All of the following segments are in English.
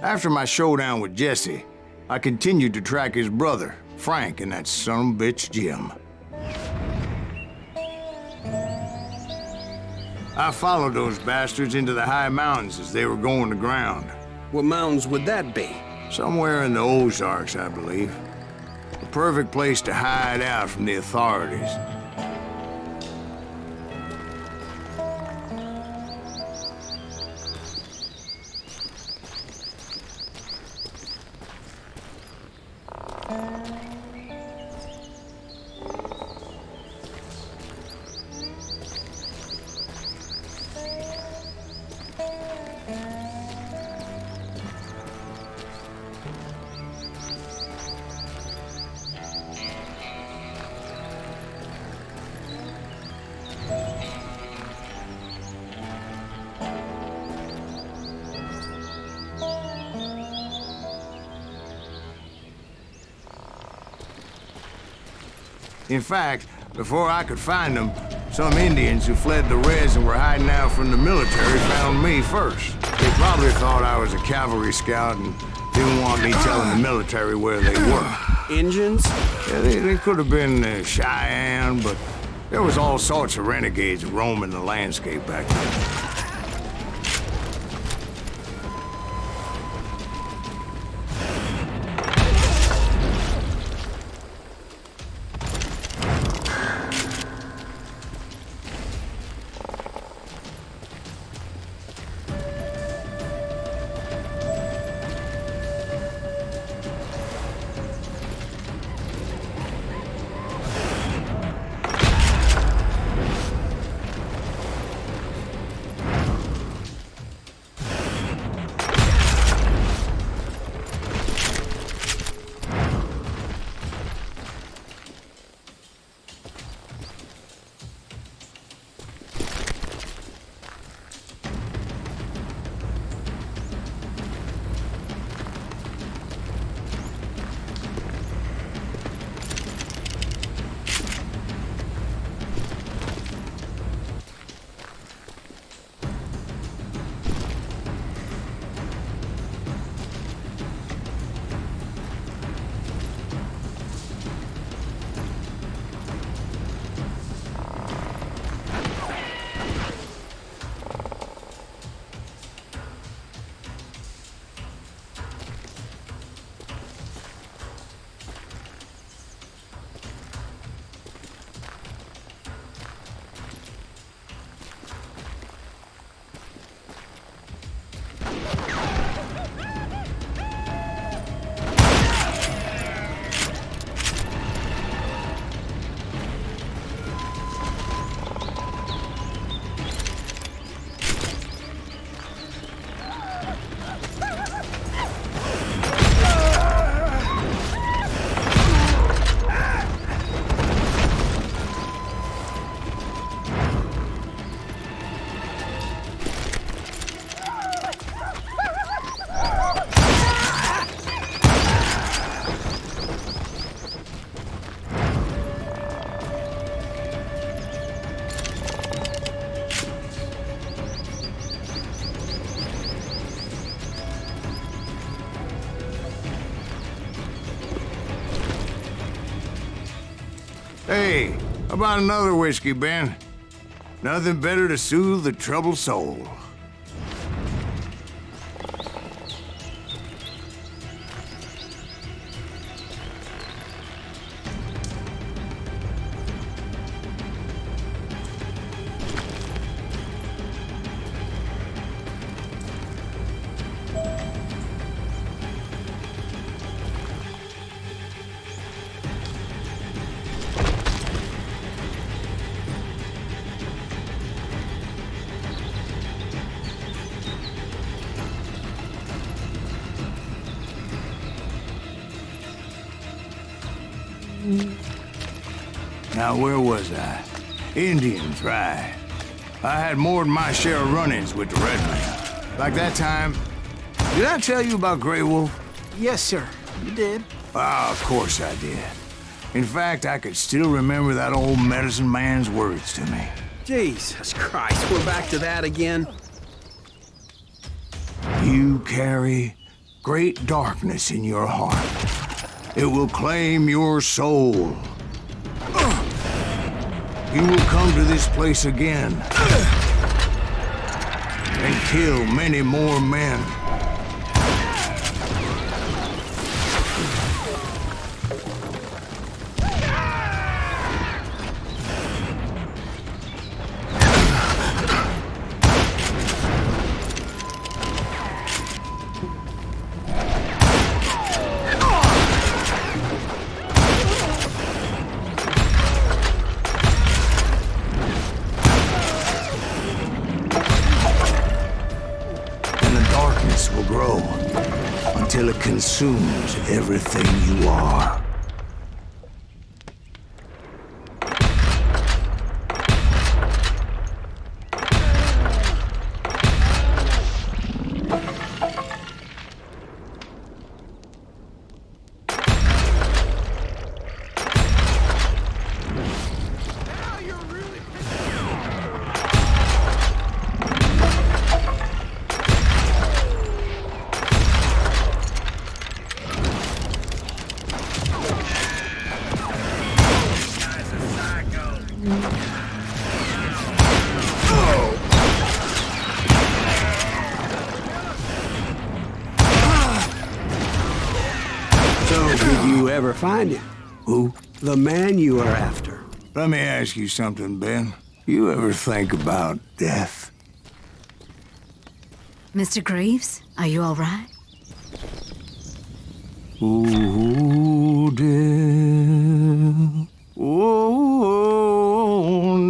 After my showdown with Jesse, I continued to track his brother, Frank, and that son of a bitch, Jim. I followed those bastards into the high mountains as they were going to ground. What mountains would that be? Somewhere in the Ozarks, I believe. The perfect place to hide out from the authorities. In fact, before I could find them, some Indians who fled the Reds and were hiding out from the military found me first. They probably thought I was a cavalry scout and didn't want me telling the military where they were. Indians? Yeah, they could have been Cheyenne, but there was all sorts of renegades roaming the landscape back then. Hey, how about another whiskey, Ben? Nothing better to soothe the troubled soul. Now, where was I? Indians, right. I had more than my share of run-ins with the red man. Like that time... Did I tell you about Grey Wolf? Yes, sir. You did. Ah, of course I did. In fact, I could still remember that old medicine man's words to me. Jesus Christ, we're back to that again? You carry great darkness in your heart. It will claim your soul. You will come to this place again and kill many more men. Will grow until it consumes everything you are. Did you ever find him? Who? The man you are after. Let me ask you something, Ben. You ever think about death? Mr. Greaves, are you all right? Oh, death. Oh,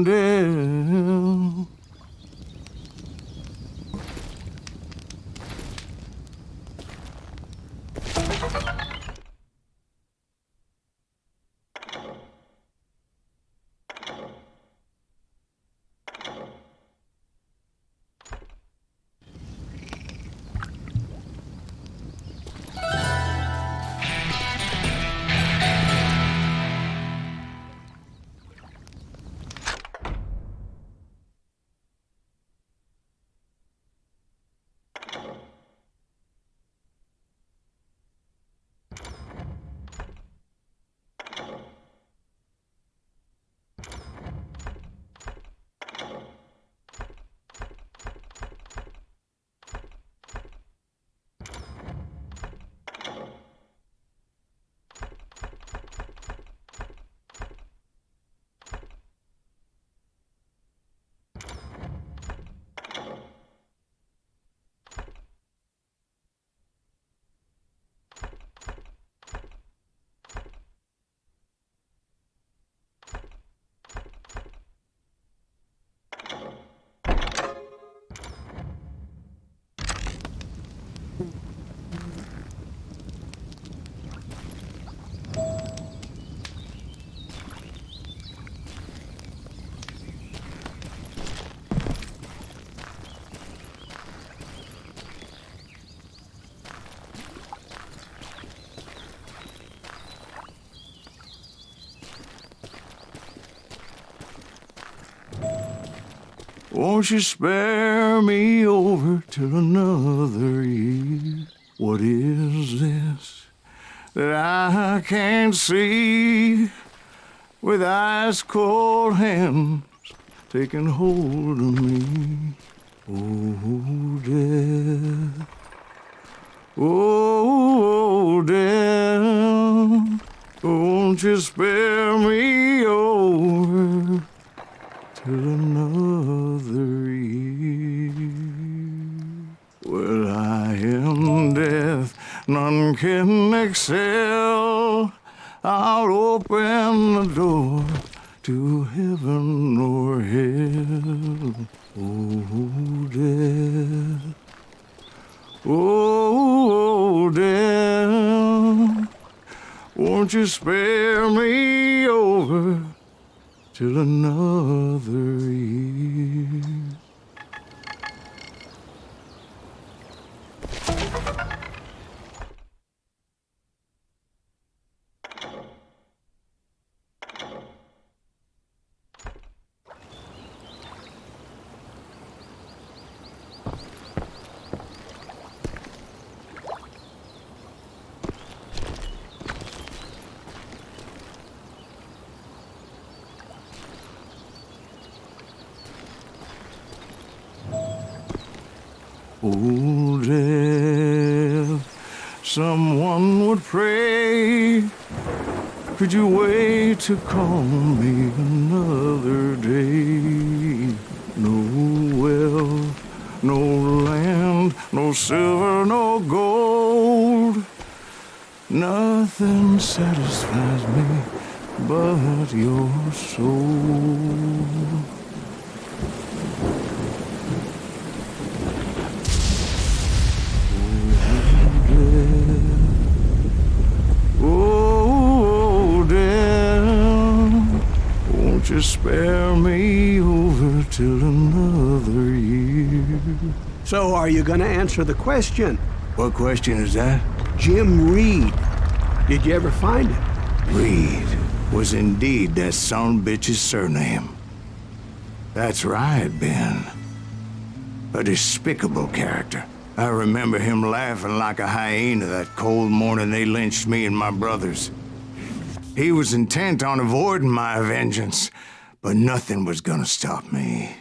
death. Won't you spare me over till another year? What is this that I can't see? With ice cold hands taking hold of me. Oh, death. Oh, death. Won't you spare me over till another year? Well, I am death, none can excel. I'll open the door to heaven or hell. Oh, death. Oh, death. Won't you spare me over till another year? Oh, death, someone would pray. Could you wait to call me another day? No wealth, no land, no silver, no gold. Nothing satisfies me but your soul. Oh, death, won't you spare me over till another year? So are you going to answer the question? What question is that? Jim Reed. Did you ever find him? Reed was indeed that son bitch's surname. That's right, Ben. A despicable character. I remember him laughing like a hyena that cold morning they lynched me and my brothers. He was intent on avoiding my vengeance, but nothing was gonna stop me.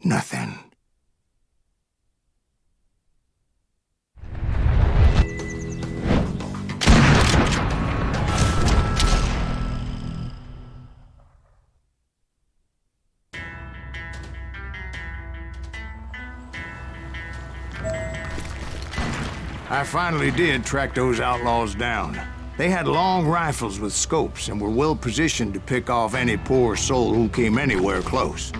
Nothing. I finally did track those outlaws down. They had long rifles with scopes and were well positioned to pick off any poor soul who came anywhere close.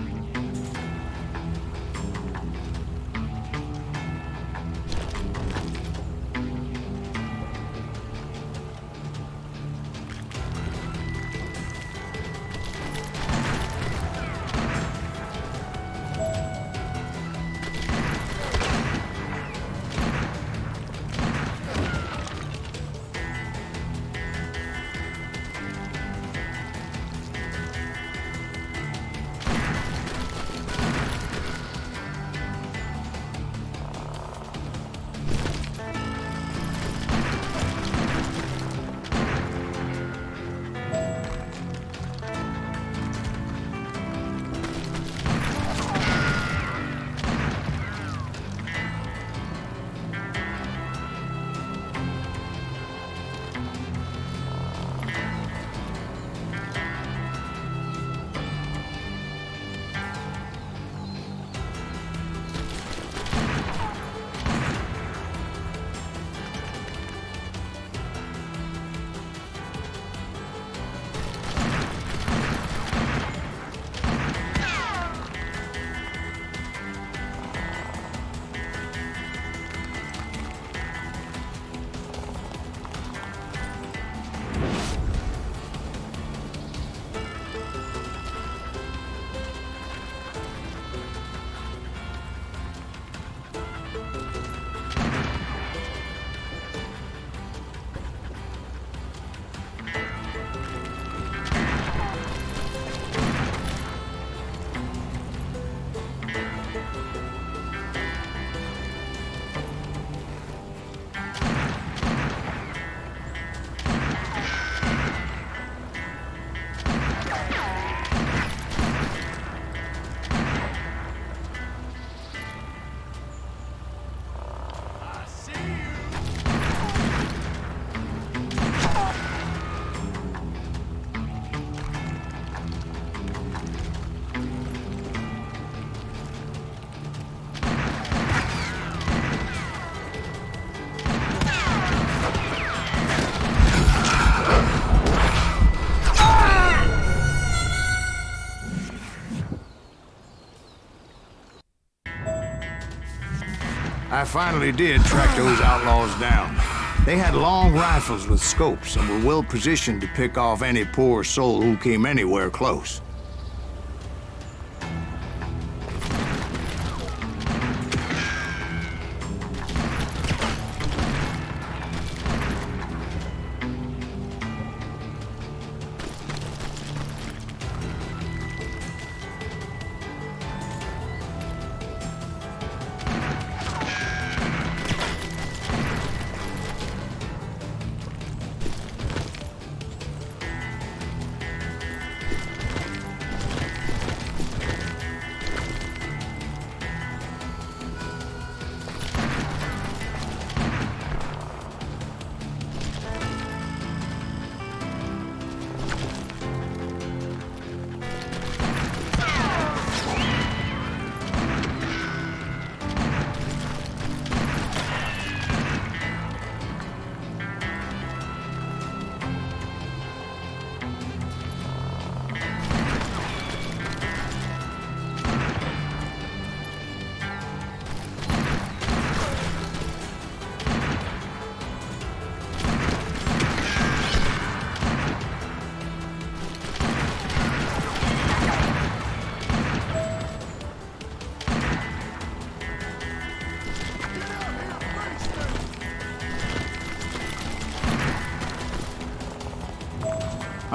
I finally did track those outlaws down. They had long rifles with scopes and were well positioned to pick off any poor soul who came anywhere close.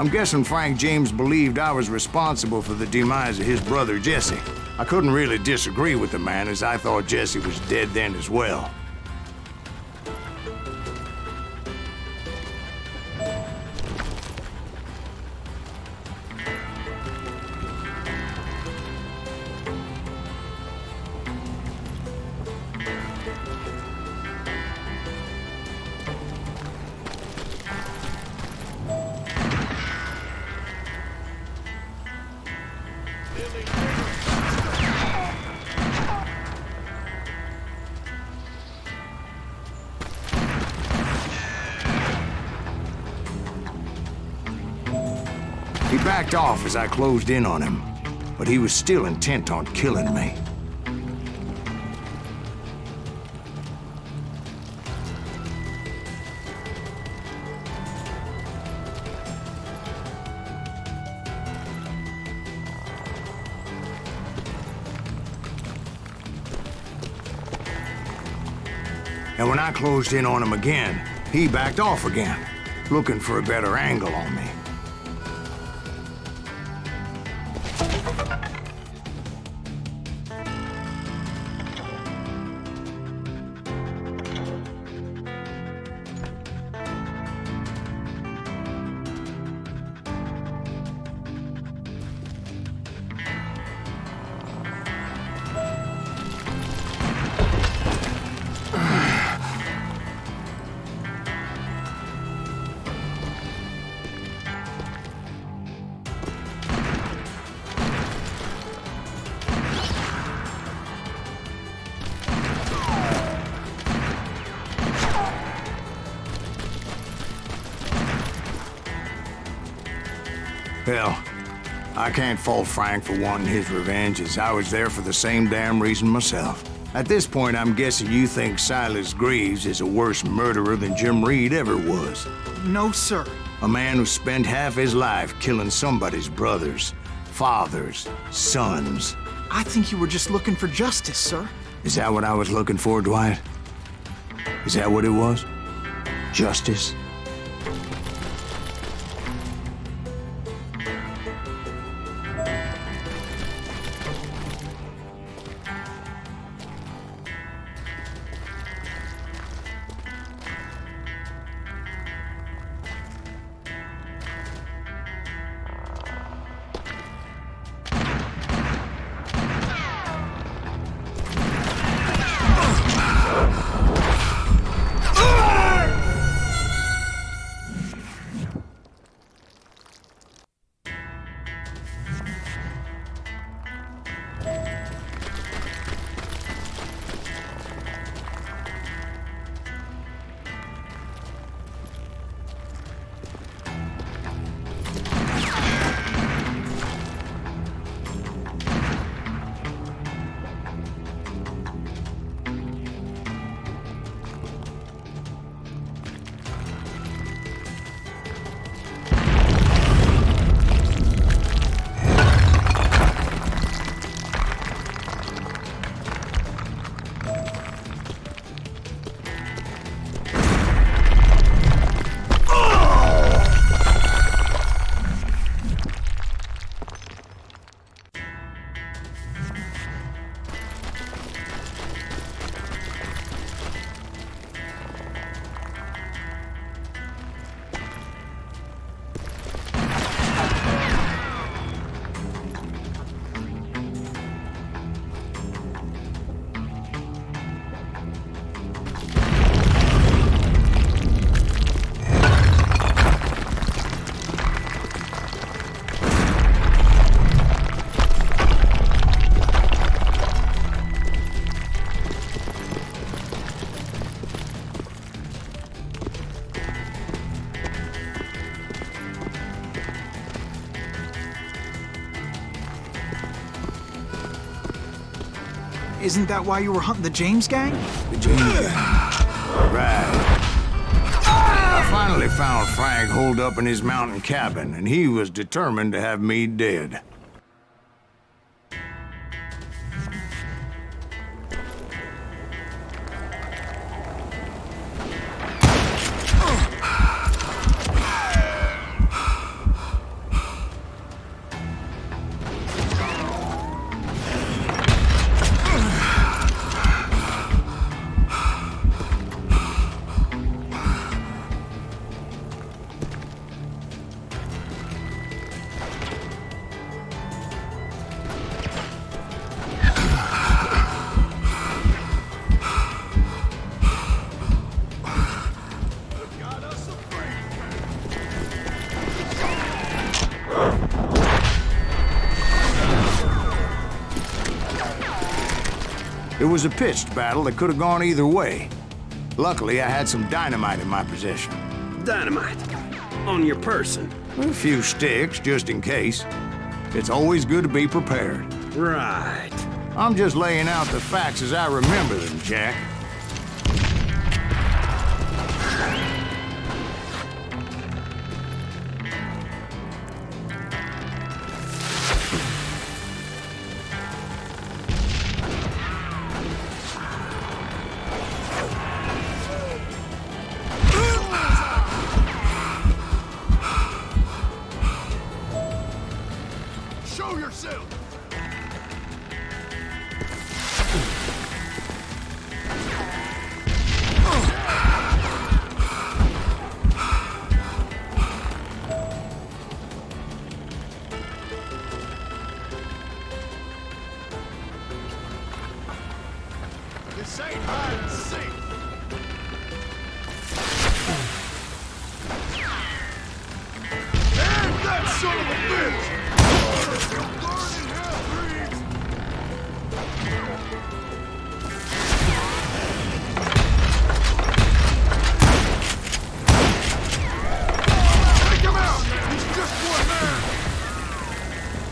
I'm guessing Frank James believed I was responsible for the demise of his brother Jesse. I couldn't really disagree with the man, as I thought Jesse was dead then as well. He backed off as I closed in on him, but he was still intent on killing me. And when I closed in on him again, he backed off again, looking for a better angle on me. Hell, I can't fault Frank for wanting his revenge, as I was there for the same damn reason myself. At this point, I'm guessing you think Silas Greaves is a worse murderer than Jim Reed ever was. No, sir. A man who spent half his life killing somebody's brothers, fathers, sons. I think you were just looking for justice, sir. Is that what I was looking for, Dwight? Is that what it was? Justice? Isn't that why you were hunting the James gang? The James gang. Right. I finally found Frank holed up in his mountain cabin, and he was determined to have me dead. It was a pitched battle that could have gone either way. Luckily, I had some dynamite in my possession. Dynamite. On your person. A few sticks, just in case. It's always good to be prepared. Right. I'm just laying out the facts as I remember them, Jack. Show yourself! This ain't hide and seek. And that son of a bitch! Take him out! He's just one man!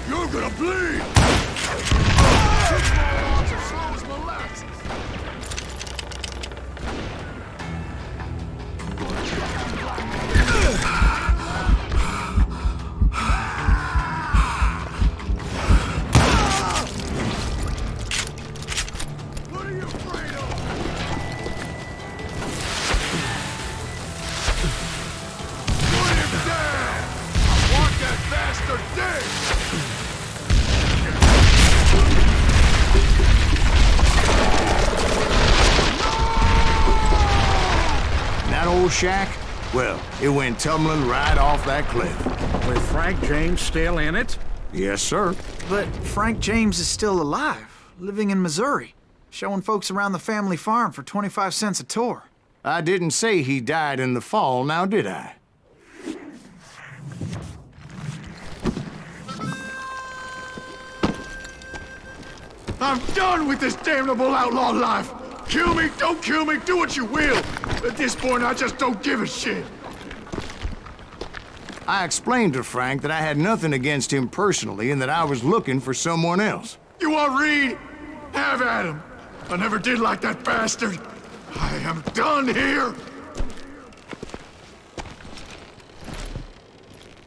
You're gonna bleed! Six more arms are slow as molasses! What are you afraid of? Put him down! I want that bastard dead! That old shack? Well, it went tumbling right off that cliff. With Frank James still in it? Yes, sir. But Frank James is still alive, living in Missouri, showing folks around the family farm for 25 cents a tour. I didn't say he died in the fall, now did I? I'm done with this damnable outlaw life! Kill me, don't kill me, do what you will! At this point, I just don't give a shit! I explained to Frank that I had nothing against him personally and that I was looking for someone else. You want Reed? Have at him! I never did like that bastard! I am done here!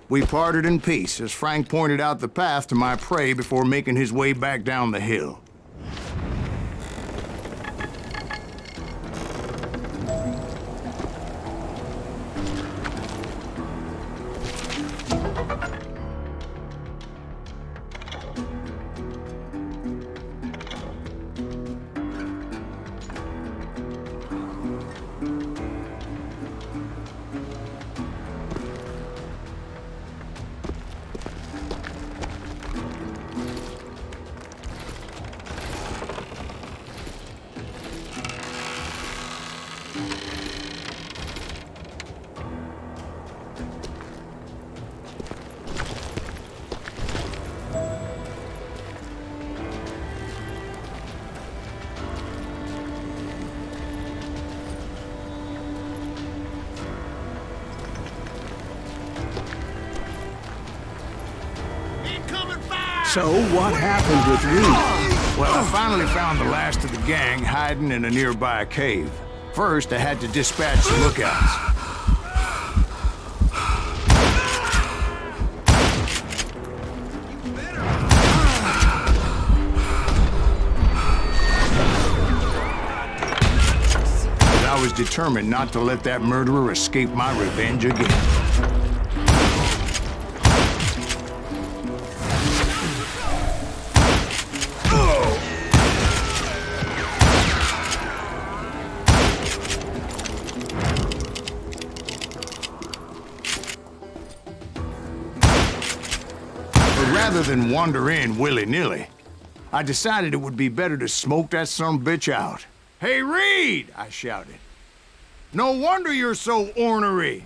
We parted in peace as Frank pointed out the path to my prey before making his way back down the hill. So what happened with Reed? Well, I finally found the last of the gang hiding in a nearby cave. First, I had to dispatch the lookouts. But I was determined not to let that murderer escape my revenge again. Rather than wander in willy-nilly, I decided it would be better to smoke that sumbitch out. "Hey, Reed!" I shouted. "No wonder you're so ornery.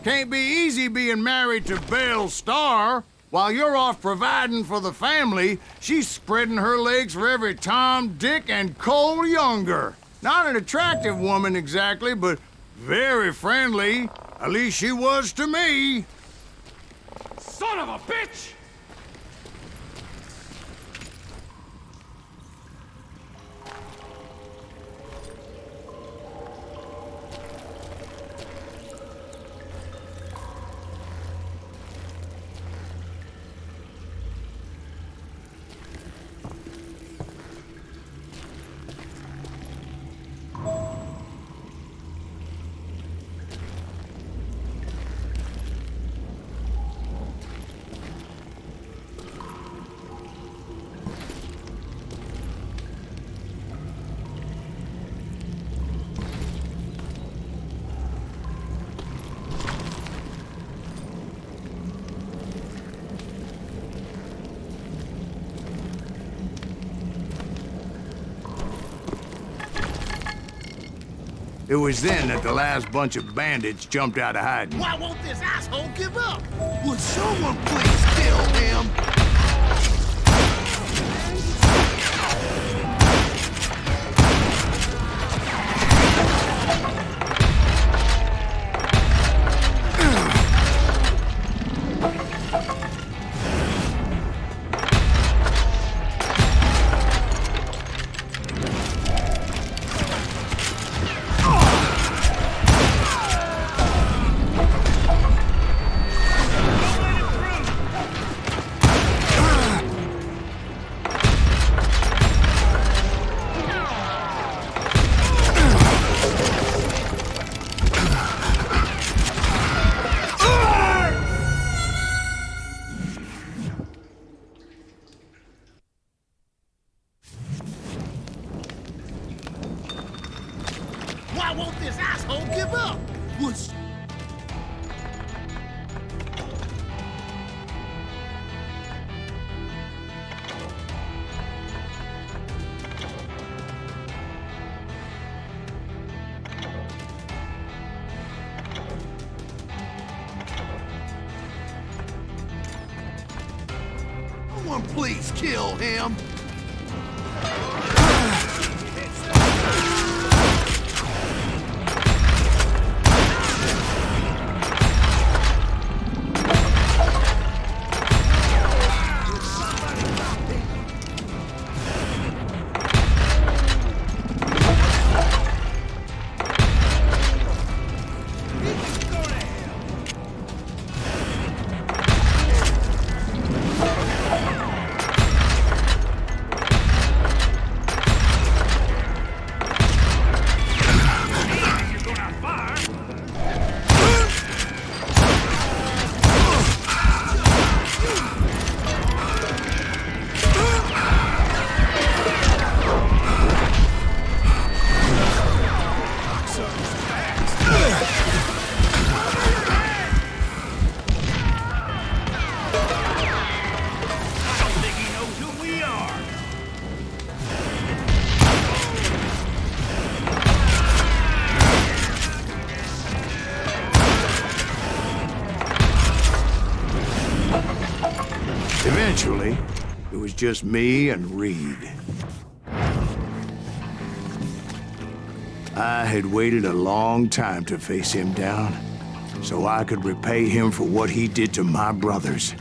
Can't be easy being married to Belle Starr." While you're off providing for the family, she's spreading her legs for every Tom, Dick, and Cole Younger. Not an attractive woman exactly, but very friendly. At least she was to me. Son of a bitch! It was then that the last bunch of bandits jumped out of hiding. Why won't this asshole give up? Would someone please kill him? Why won't this asshole give up? Would... Someone please kill him. Eventually, it was just me and Reed. I had waited a long time to face him down, so I could repay him for what he did to my brothers.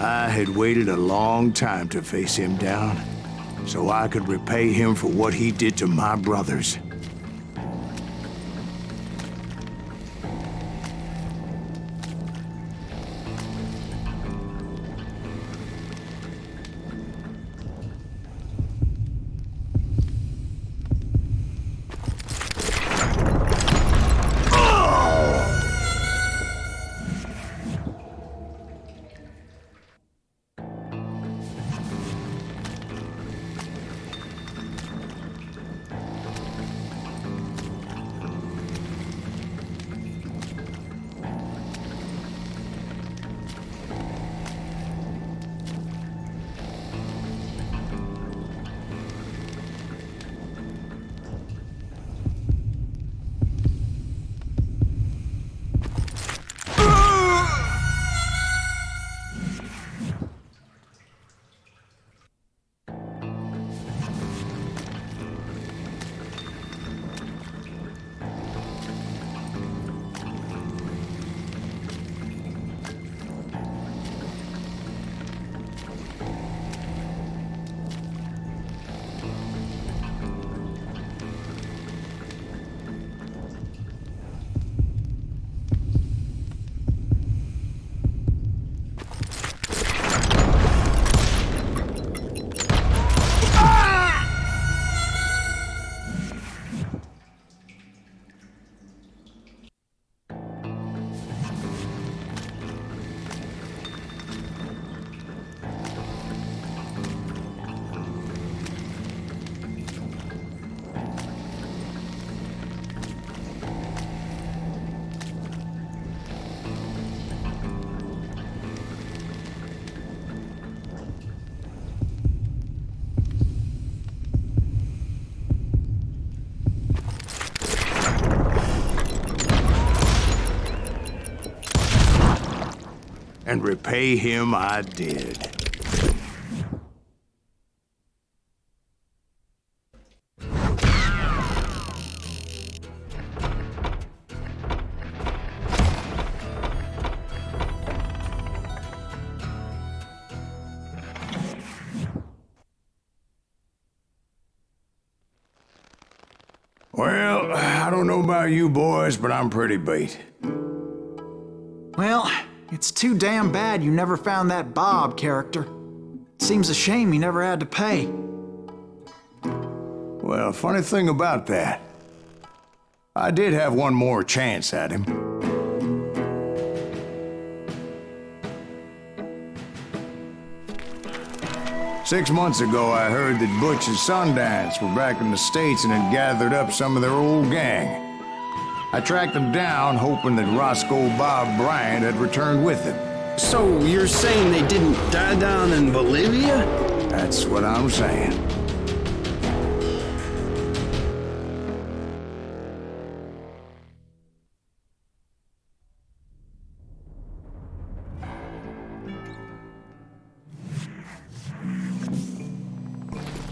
I had waited a long time to face him down, so I could repay him for what he did to my brothers. And repay him I did. Well, I don't know about you boys, but I'm pretty beat. Well, it's too damn bad you never found that Bob character. Seems a shame he never had to pay. Well, funny thing about that, I did have one more chance at him. Six months ago, I heard that Butch and Sundance were back in the States and had gathered up some of their old gang. I tracked them down, hoping that Roscoe Bob Bryant had returned with them. So you're saying they didn't die down in Bolivia? That's what I'm saying.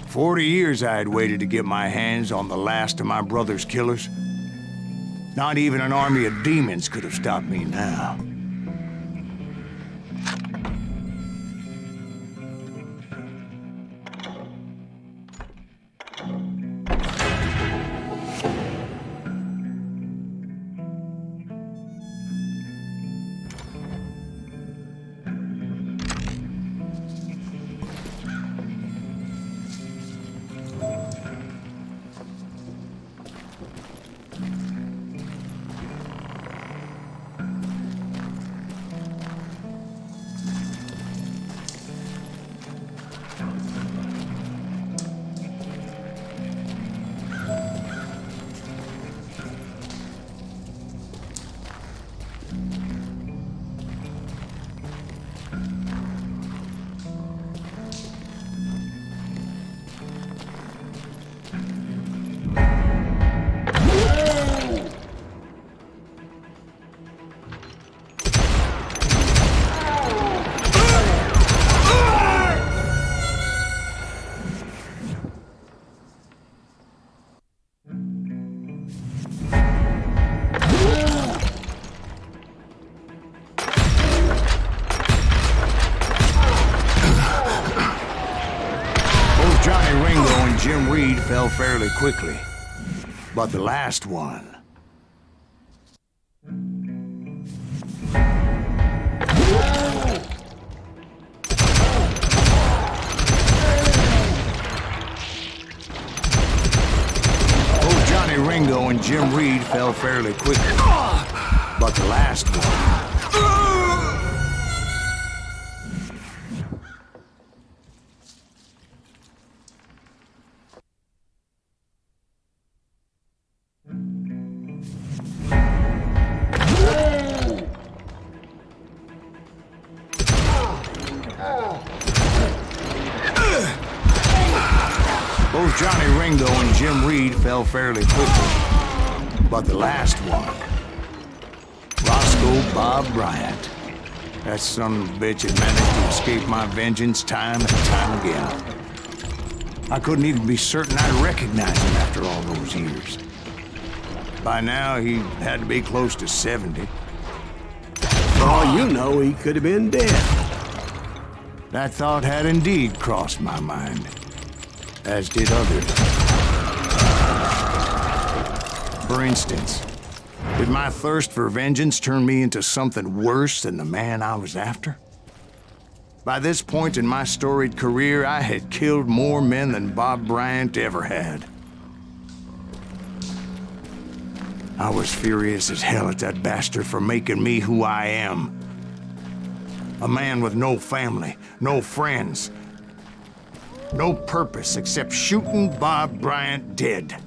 "40 years I had waited to get my hands on the last of my brother's killers. Not even an army of demons could have stopped me now. fell fairly quickly. But the last one... Both Johnny Ringo and Jim Reed fell fairly quickly. But the last one... Both Johnny Ringo and Jim Reed fell fairly quickly. But the last one... Roscoe Bob Bryant. That son of a bitch had managed to escape my vengeance time and time again. I couldn't even be certain I'd recognize him after all those years. By now, he had to be close to 70. For all you know, he could have been dead. That thought had indeed crossed my mind, as did others. For instance, did my thirst for vengeance turn me into something worse than the man I was after? By this point in my storied career, I had killed more men than Bob Bryant ever had. I was furious as hell at that bastard for making me who I am. A man with no family, no friends, no purpose except shooting Bob Bryant dead.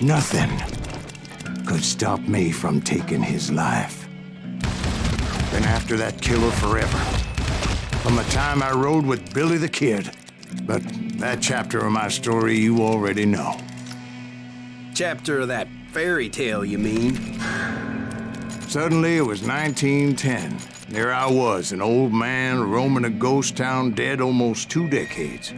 Nothing could stop me from taking his life. Been after that killer forever. From the time I rode with Billy the Kid. But that chapter of my story you already know. Chapter of that fairy tale, you mean? Suddenly, it was 1910. There I was, an old man roaming a ghost town dead almost 2 decades.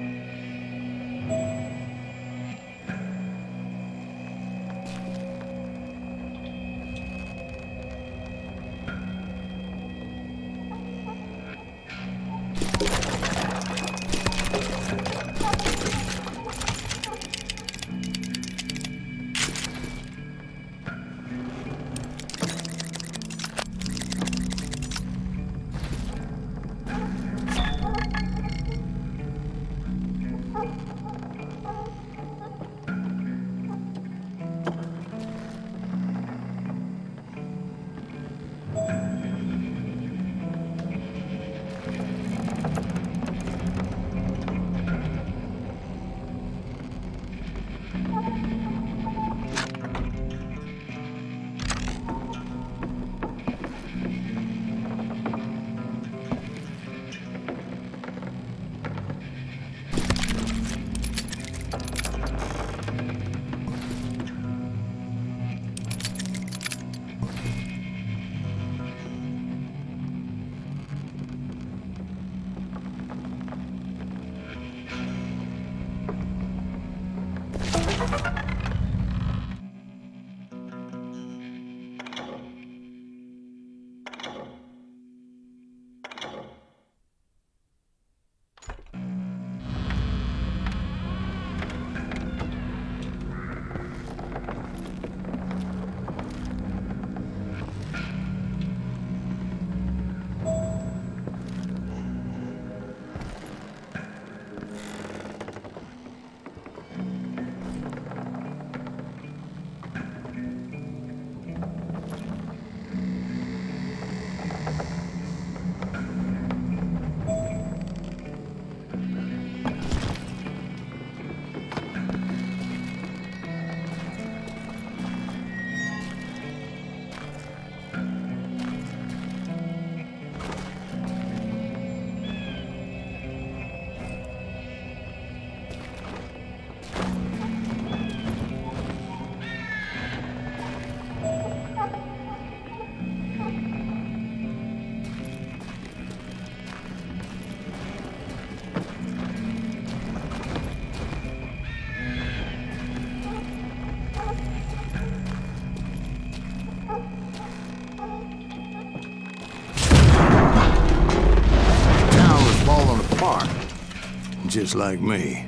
Just like me.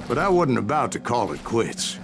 But I wasn't about to call it quits.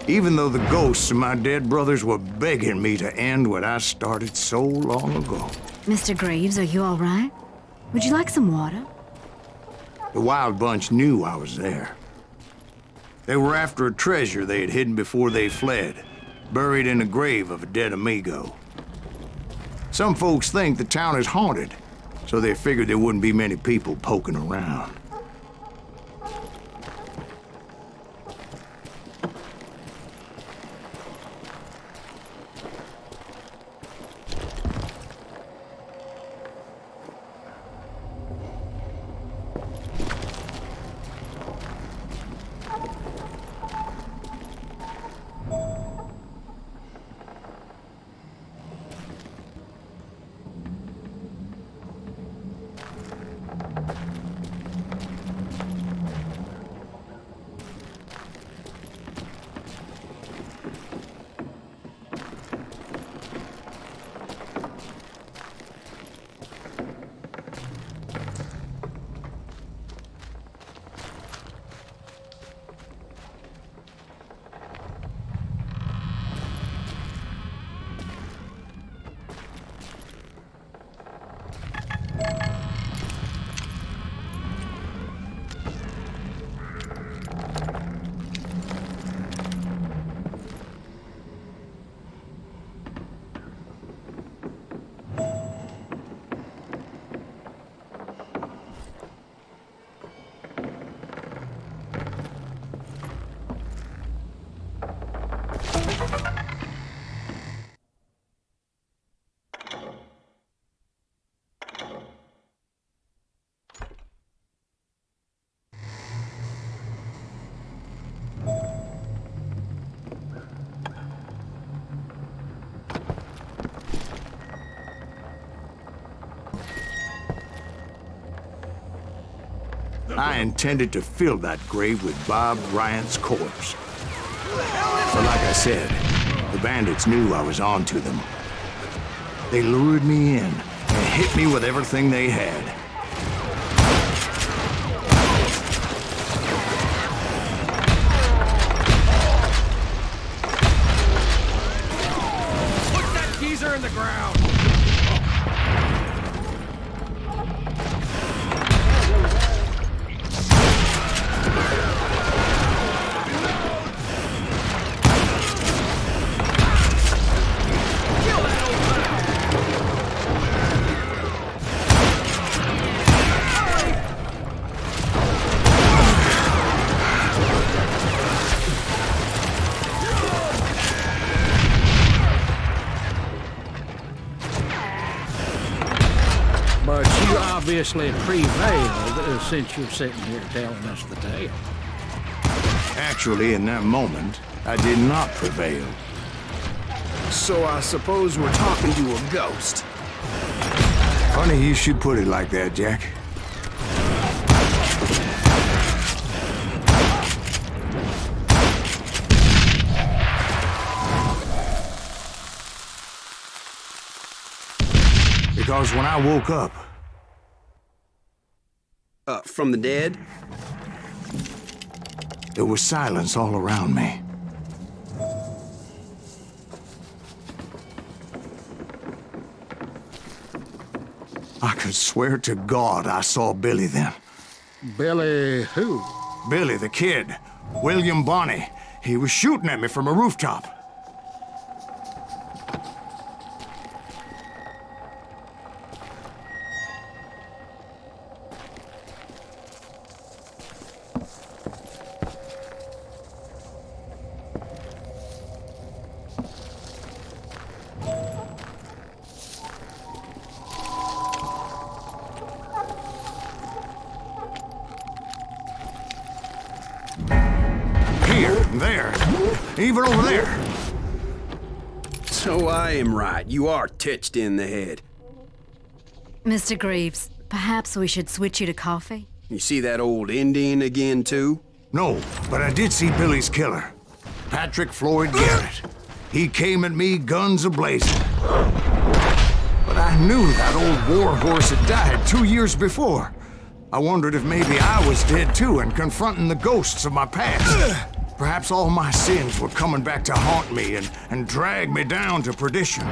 Even though the ghosts of my dead brothers were begging me to end what I started so long ago. Mr. Graves, are you all right? Would you like some water? The Wild Bunch knew I was there. They were after a treasure they had hidden before they fled, buried in the grave of a dead amigo. Some folks think the town is haunted, so they figured there wouldn't be many people poking around. I intended to fill that grave with Bob Bryant's corpse. But like I said, the bandits knew I was on to them. They lured me in and hit me with everything they had. Put that geezer in the ground! But you obviously prevailed since you're sitting here telling us the tale. Actually, in that moment, I did not prevail. So I suppose we're talking to a ghost. Funny you should put it like that, Jack. Because when I woke up... From the dead? There was silence all around me. I could swear to God I saw Billy then. Billy who? Billy, the kid. William Bonney. He was shooting at me from a rooftop. Here, there, even over there. So I am right. You are touched in the head. Mr. Graves, perhaps we should switch you to coffee? You see that old Indian again, too? No, but I did see Billy's killer, Patrick Floyd Garrett. He came at me guns a-blazing. But I knew that old war horse had died 2 years before. I wondered if maybe I was dead too and confronting the ghosts of my past. Perhaps all my sins were coming back to haunt me and drag me down to perdition.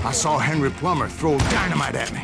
I saw Henry Plummer throw dynamite at me.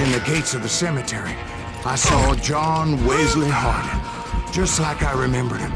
In the gates of the cemetery, I saw John Wesley Hardin, just like I remembered him.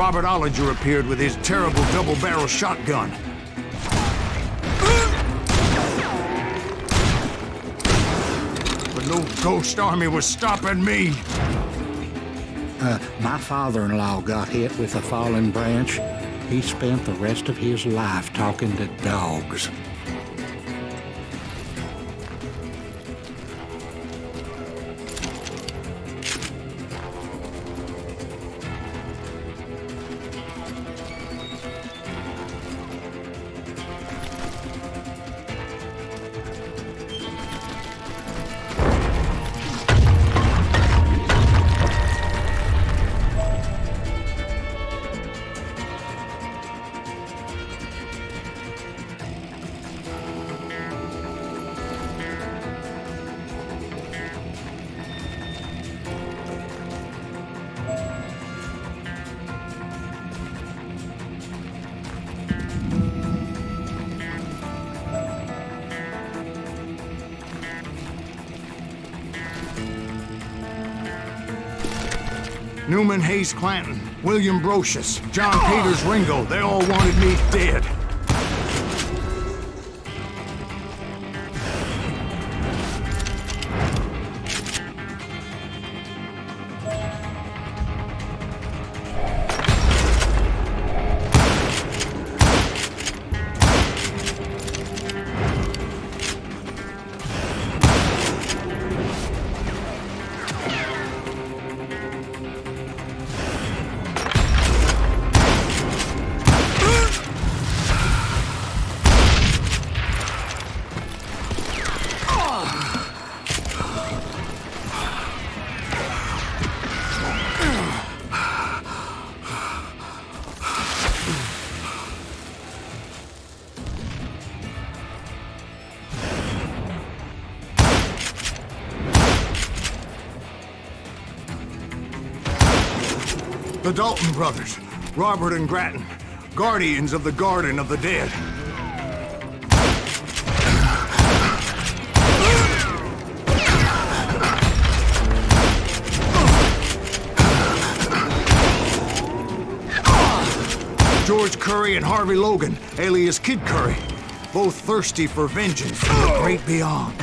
Robert Ollinger appeared with his terrible double-barrel shotgun. But no ghost army was stopping me. My father-in-law got hit with a fallen branch. He spent the rest of his life talking to dogs. Newman Hayes Clanton, William Brocious, John Peters Ringo, they all wanted me dead. The Dalton brothers, Robert and Grattan, guardians of the Garden of the Dead. George Curry and Harvey Logan, alias Kid Curry, both thirsty for vengeance from the great beyond.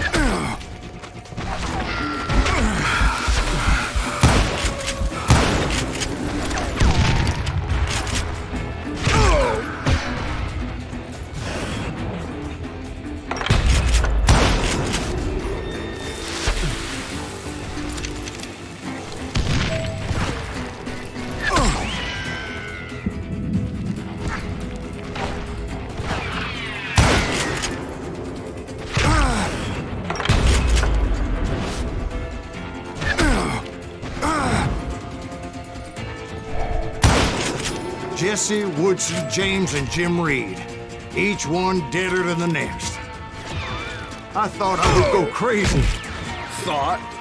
Jesse, Woodson, James, and Jim Reed. Each one deader than the next. I thought I would go crazy. Thought?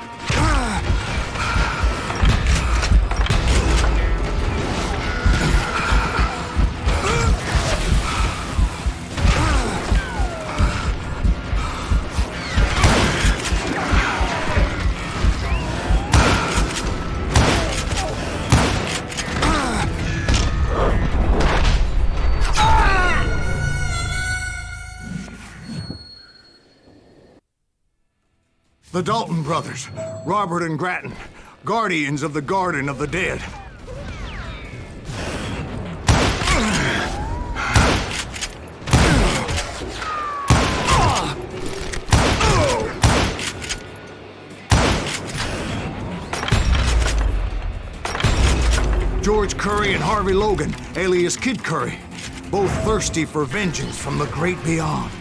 The Dalton brothers, Robert and Grattan, guardians of the Garden of the Dead. George Curry and Harvey Logan, alias Kid Curry, both thirsty for vengeance from the great beyond.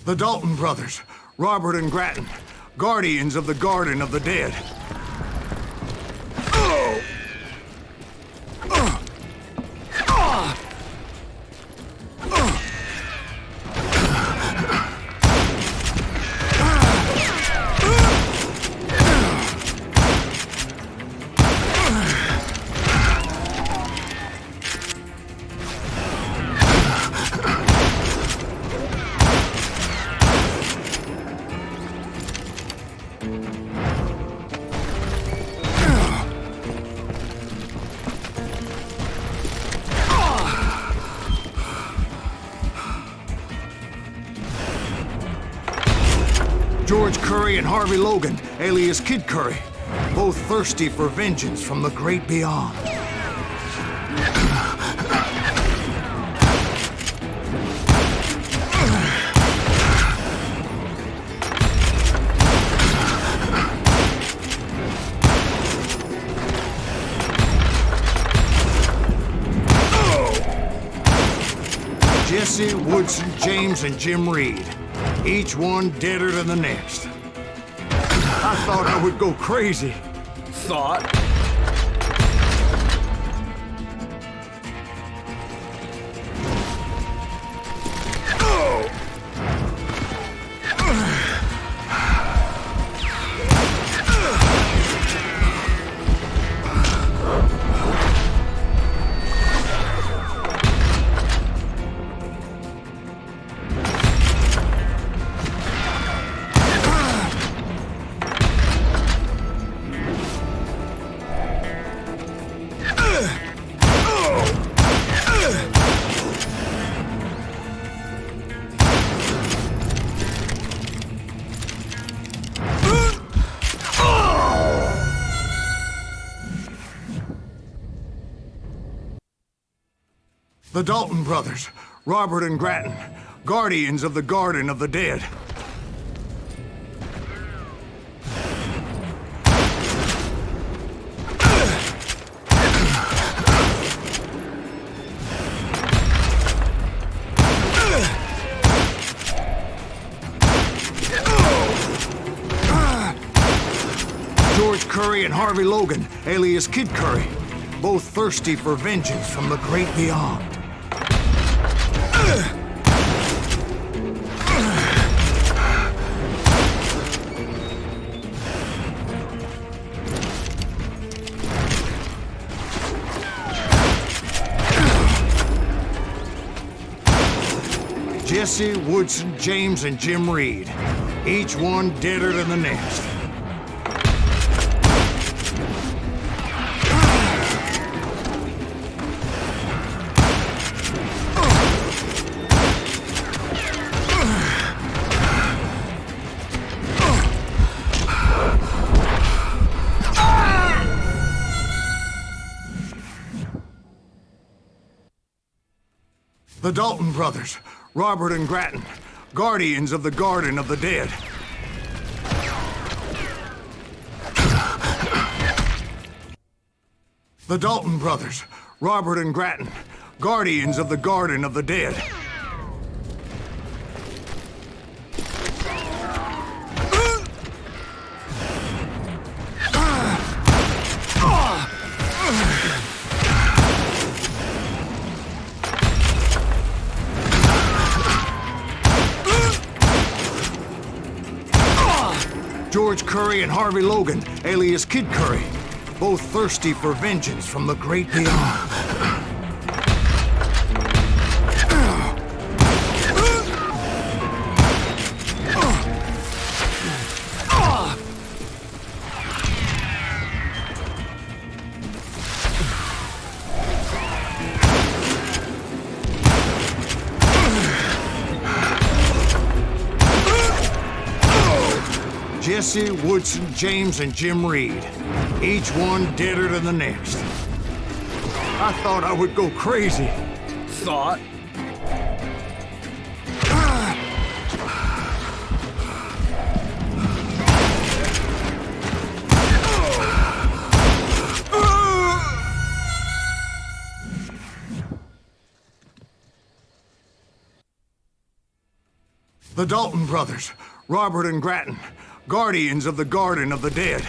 The Dalton brothers, Robert and Grattan, guardians of the Garden of the Dead. George Curry and Harvey Logan, alias Kid Curry, both thirsty for vengeance from the great beyond. Jesse, Woodson, James, and Jim Reed. Each one deader than the next. I thought I would go crazy. Thought? The Dalton brothers, Robert and Grattan, guardians of the Garden of the Dead. George Curry and Harvey Logan, alias Kid Curry, both thirsty for vengeance from the great beyond. Jesse, Woodson, James, and Jim Reed. Each one deader than the next. The Dalton brothers, Robert and Grattan, guardians of the Garden of the Dead. The Dalton brothers, Robert and Grattan, guardians of the Garden of the Dead. George Curry and Harvey Logan, alias Kid Curry, both thirsty for vengeance from the great beyond. Jesse, Woodson, James, and Jim Reed. Each one deader than the next. I thought I would go crazy. Thought? The Dalton brothers, Robert and Grattan, guardians of the Garden of the Dead.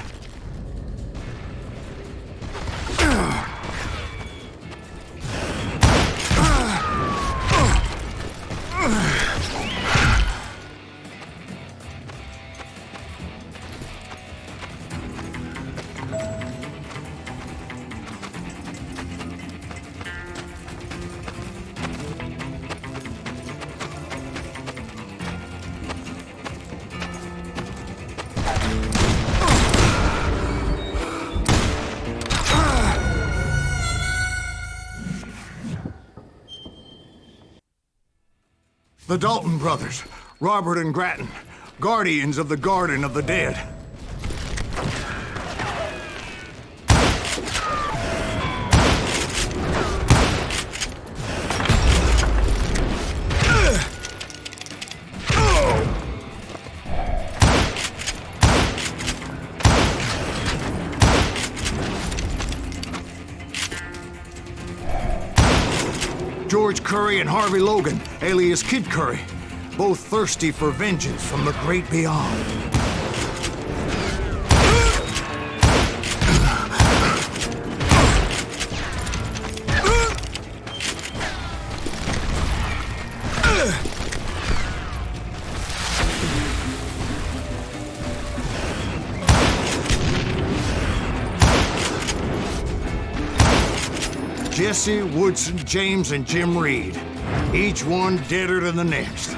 The Dalton brothers, Robert and Grattan, guardians of the Garden of the Dead. George Curry and Harvey Logan, alias Kid Curry, both thirsty for vengeance from the great beyond. Jesse, Woodson, James, and Jim Reed. Each one deader than the next.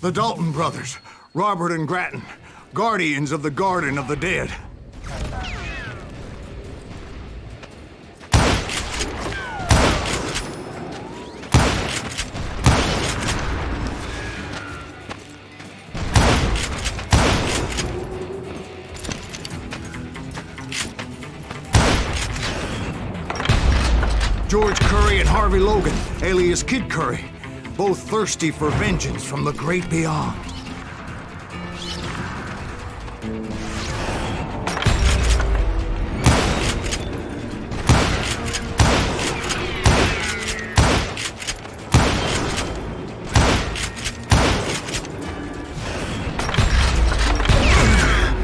The Dalton brothers, Robert and Grattan, guardians of the Garden of the Dead. George Curry and Harvey Logan, alias Kid Curry, both thirsty for vengeance from the great beyond.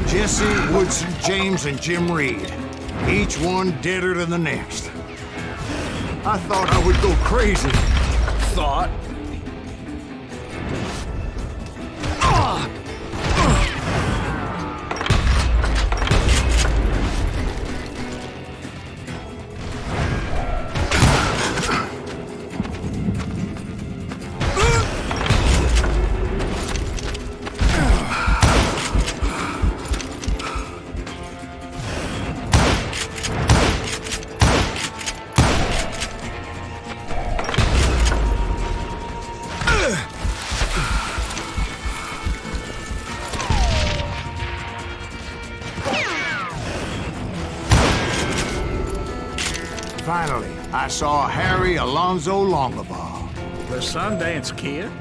Jesse, Woodson, James, and Jim Reed. Each one deader than the next. I thought I would go crazy. Thought? Finally, I saw Harry Alonzo Longabaugh. The Sundance Kid?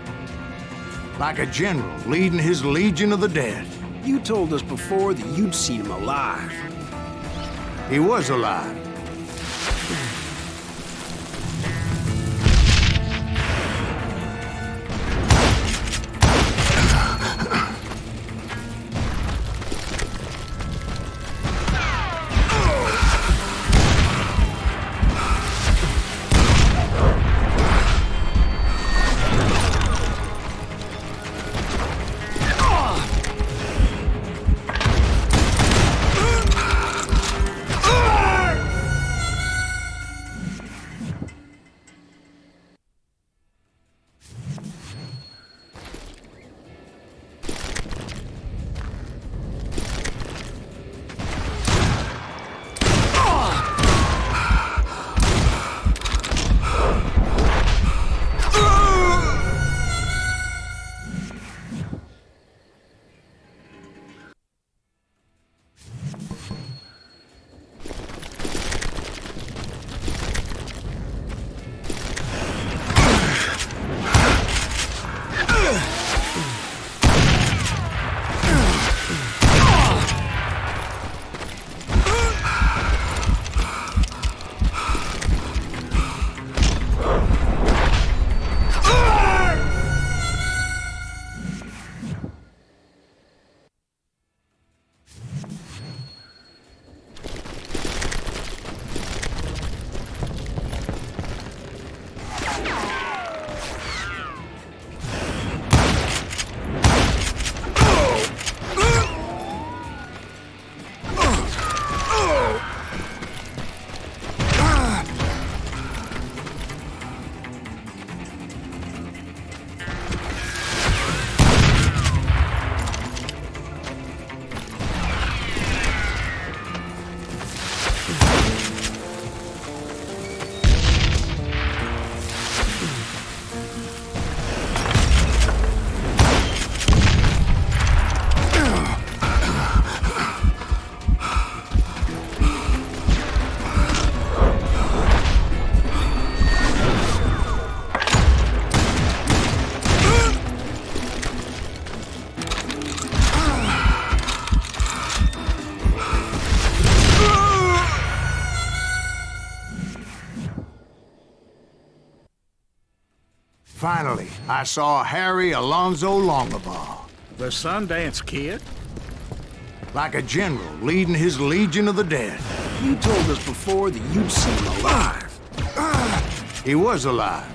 Like a general leading his legion of the dead. You told us before that you'd seen him alive. He was alive. Finally, I saw Harry Alonzo Longabaugh. The Sundance Kid? Like a general leading his legion of the dead. You told us before that you'd seen him alive. He was alive.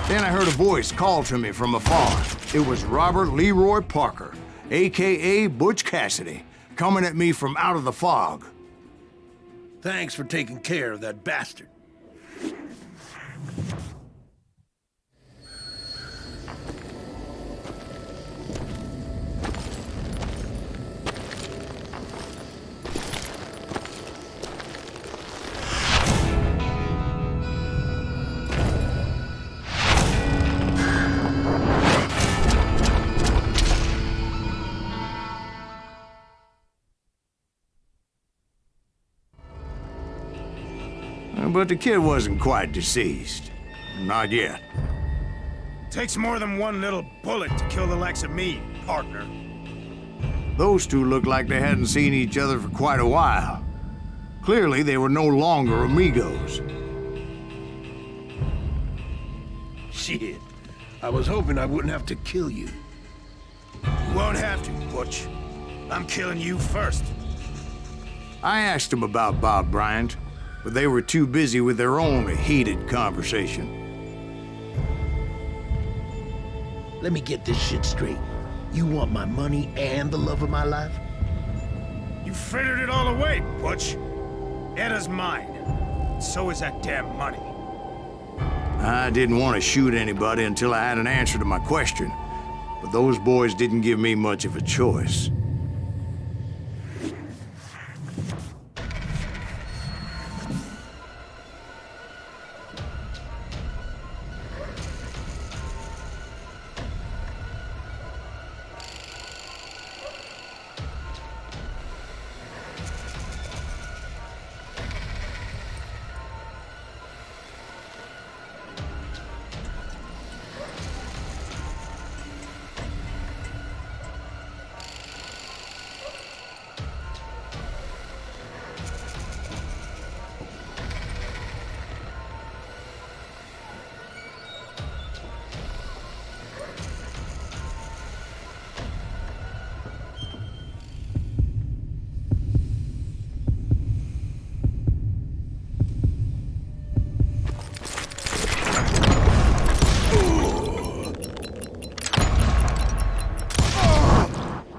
Then I heard a voice call to me from afar. It was Robert Leroy Parker, a.k.a. Butch Cassidy, coming at me from out of the fog. Thanks for taking care of that bastard. But the kid wasn't quite deceased. Not yet. Takes more than one little bullet to kill the likes of me, partner. Those two looked like they hadn't seen each other for quite a while. Clearly, they were no longer amigos. Shit. I was hoping I wouldn't have to kill you. You won't have to, Butch. I'm killing you first. I asked them about Bob Bryant, but they were too busy with their own heated conversation. Let me get this shit straight. You want my money and the love of my life? You frittered it all away, Butch. Eda's mine. So is that damn money. I didn't want to shoot anybody until I had an answer to my question, but those boys didn't give me much of a choice.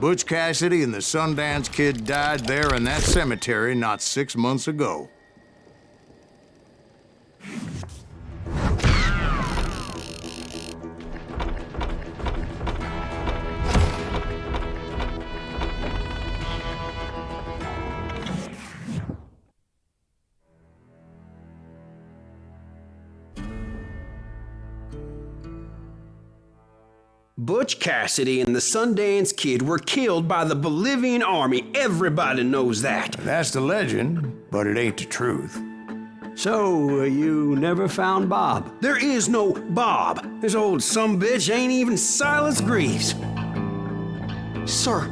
Butch Cassidy and the Sundance Kid died there in that cemetery not 6 months ago. Butch Cassidy and the Sundance Kid were killed by the Bolivian army. Everybody knows that. That's the legend, but it ain't the truth. So, you never found Bob? There is no Bob. This old sumbitch ain't even Silas Greaves. Sir,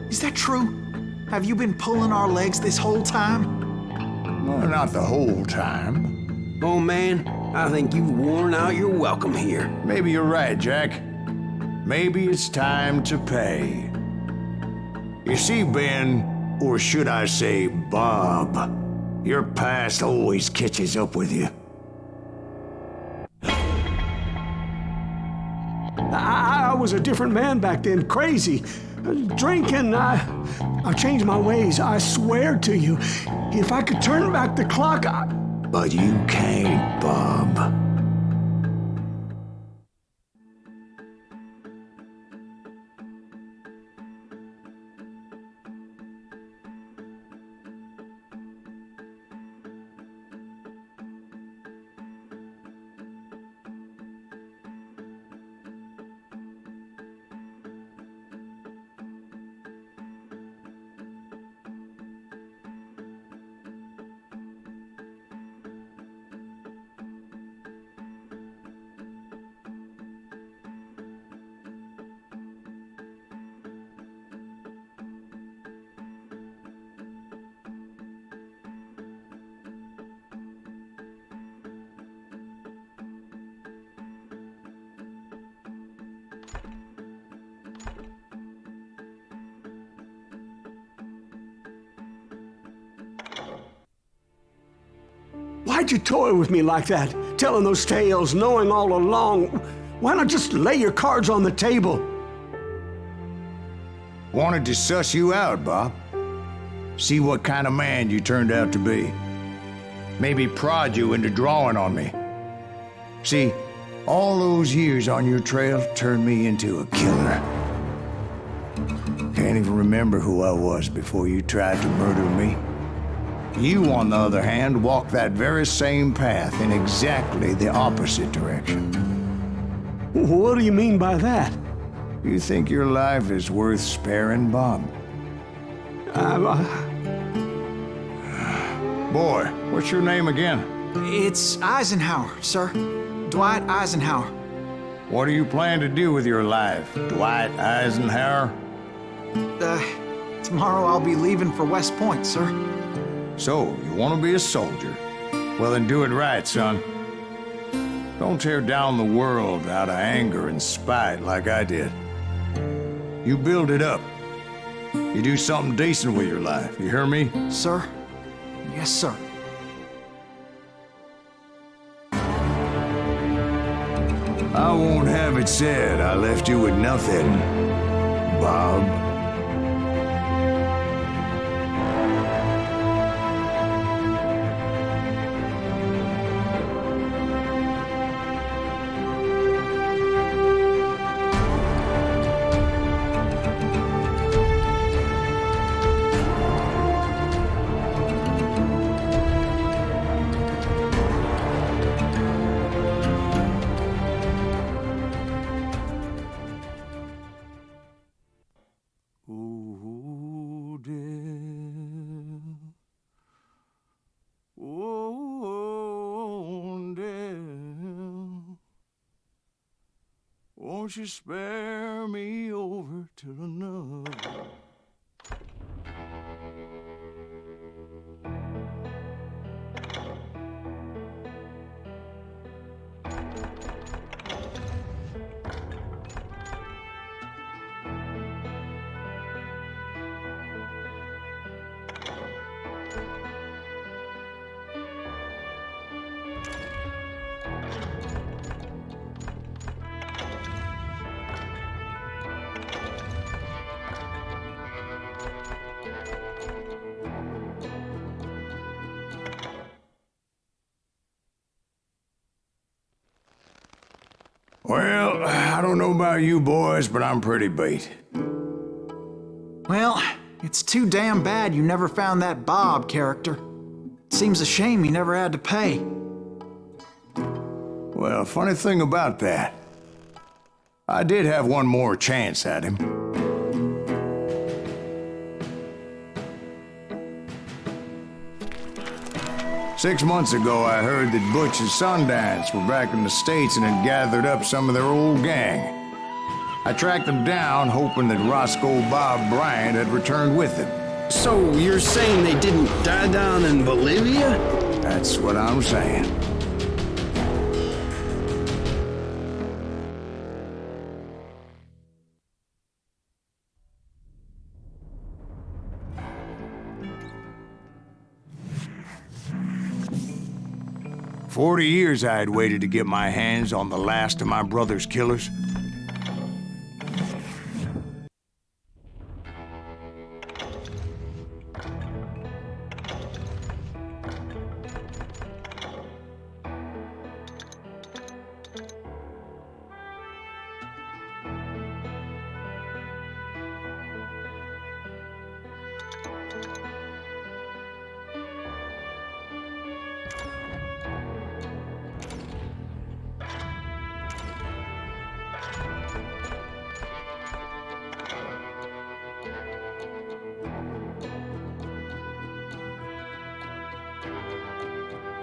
is that true? Have you been pulling our legs this whole time? Well, not the whole time. Oh man, I think you've worn out your welcome here. Maybe you're right, Jack. Maybe it's time to pay. You see, Ben, or should I say Bob, your past always catches up with you. I was a different man back then, crazy. Drinking, I changed my ways, I swear to you. If I could turn back the clock, But you can't, Bob. Why'd you toy with me like that? Telling those tales, knowing all along. Why not just lay your cards on the table? Wanted to suss you out, Bob. See what kind of man you turned out to be. Maybe prod you into drawing on me. See, all those years on your trail turned me into a killer. Can't even remember who I was before you tried to murder me. You, on the other hand, walked that very same path in exactly the opposite direction. What do you mean by that? You think your life is worth sparing, Bob? Boy, what's your name again? It's Eisenhower, sir. Dwight Eisenhower. What do you plan to do with your life, Dwight Eisenhower? Tomorrow I'll be leaving for West Point, sir. So, you want to be a soldier? Well, then do it right, son. Don't tear down the world out of anger and spite like I did. You build it up. You do something decent with your life, you hear me? Sir? Yes, sir. I won't have it said I left you with nothing, Bob. Won't you spare me over to another? Well, I don't know about you boys, but I'm pretty beat. Well, it's too damn bad you never found that Bob character. Seems a shame he never had to pay. Well, funny thing about that, I did have one more chance at him. Six months ago, I heard that Butch and Sundance were back in the States and had gathered up some of their old gang. I tracked them down, hoping that Roscoe Bob Bryant had returned with them. So you're saying they didn't die down in Bolivia? That's what I'm saying. For 40 years I had waited to get my hands on the last of my brother's killers.